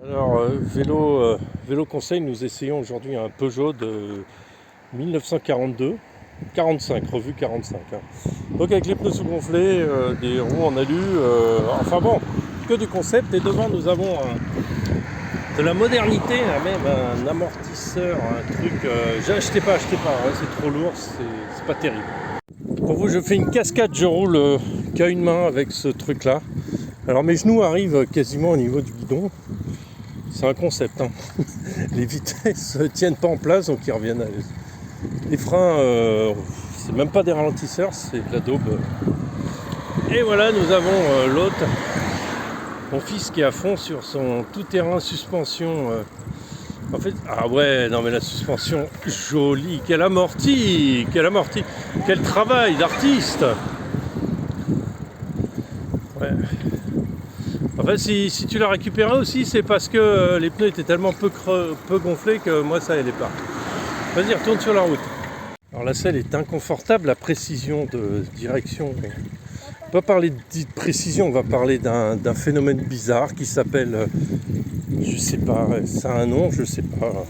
Alors, vélo conseil, nous essayons aujourd'hui un Peugeot de 1942, 45, revue 45. Hein. Donc avec les pneus sous-gonflés, des roues en alu, enfin bon, que du concept. Et devant nous avons de la modernité, là, même un amortisseur, un truc. Achetez pas, hein, c'est trop lourd, c'est pas terrible. Pour vous, je fais une cascade, je roule qu'à une main avec ce truc-là. Alors mes genoux arrivent quasiment au niveau du guidon. C'est un concept, hein. Les vitesses ne tiennent pas en place, donc ils reviennent à l'aise. Les freins, c'est même pas des ralentisseurs, c'est de la daube. Et voilà, nous avons l'autre, mon fils qui est à fond sur son tout-terrain suspension. En fait, ah ouais, non mais la suspension, jolie, quelle amorti, quel travail d'artiste. Ouais. En fait, si tu l'as récupéré aussi, c'est parce que les pneus étaient tellement peu gonflés que moi ça allait pas. Vas-y, retourne sur la route. Alors la selle est inconfortable, la précision de direction. On va pas parler de précision, on va parler d'un phénomène bizarre qui s'appelle, je sais pas, ça a un nom, je sais pas.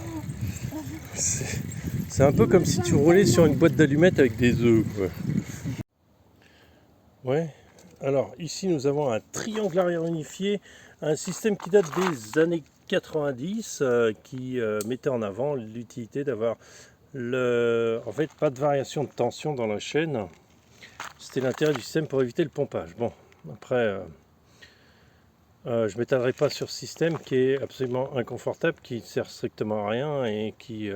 C'est un peu comme si tu roulais sur une boîte d'allumettes avec des œufs. Ouais. Alors ici nous avons un triangle arrière unifié, un système qui date des années 90 qui mettait en avant l'utilité d'avoir en fait pas de variation de tension dans la chaîne. C'était l'intérêt du système pour éviter le pompage. Bon, après je ne m'étalerai pas sur ce système qui est absolument inconfortable, qui ne sert strictement à rien et qui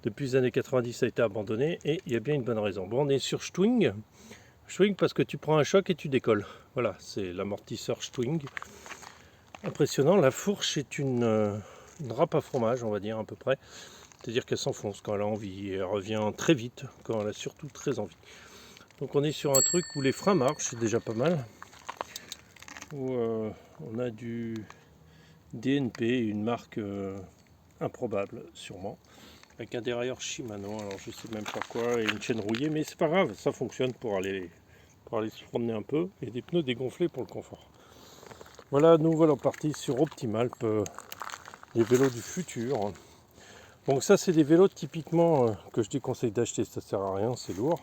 depuis les années 90 a été abandonné, et il y a bien une bonne raison. Bon, on est sur Stwing. Stwing parce que tu prends un choc et tu décolles. Voilà, c'est l'amortisseur Stwing. Impressionnant, la fourche est une râpe à fromage, on va dire à peu près. C'est-à-dire qu'elle s'enfonce quand elle a envie et elle revient très vite quand elle a surtout très envie. Donc on est sur un truc où les freins marchent, c'est déjà pas mal. Où on a du DNP, une marque improbable sûrement. Avec un dérailleur Shimano, alors je sais même pas quoi, et une chaîne rouillée, mais c'est pas grave, ça fonctionne pour aller se promener un peu, et des pneus dégonflés pour le confort. Voilà, nous voilà partis sur Optimalp, les vélos du futur. Donc ça c'est des vélos typiquement que je déconseille d'acheter, ça sert à rien, c'est lourd.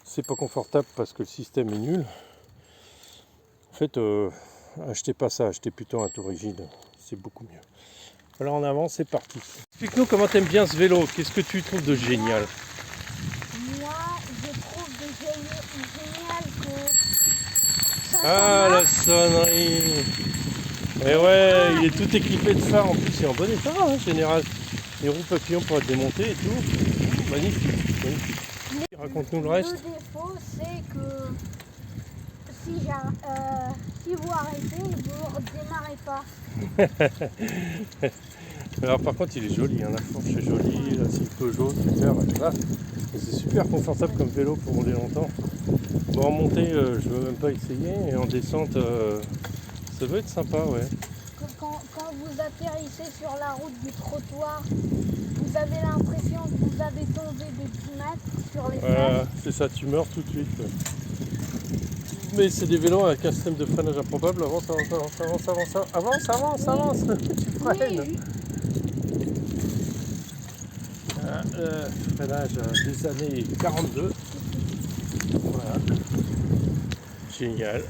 C'est pas confortable parce que le système est nul. En fait, achetez pas ça, achetez plutôt un tout rigide, c'est beaucoup mieux. Alors en avant, c'est parti. Explique-nous comment t'aimes bien ce vélo, qu'est-ce que tu trouves de génial? Moi, je trouve génial que Ah, la sonnerie! Et ouais, il est tout équipé de phares, en plus il est en bon état en général. Les roues papillons pour être démontées et tout. Magnifique, magnifique. Raconte-nous le reste. Le défaut, c'est que si vous arrêtez, vous ne redémarrez pas. Alors par contre il est joli, hein, la fourche est jolie, là c'est Peugeot, super, voilà. C'est super confortable comme vélo pour rouler longtemps. Bon, en montée, je ne veux même pas essayer, et en descente, ça doit être sympa, ouais. Quand vous atterrissez sur la route du trottoir, vous avez l'impression que vous avez tombé de 10 mètres sur les fesses. C'est ça, tu meurs tout de suite. Mais c'est des vélos avec un système de freinage improbable. Avance, tu freines. Oui. Freinage des années 42. Voilà. Génial.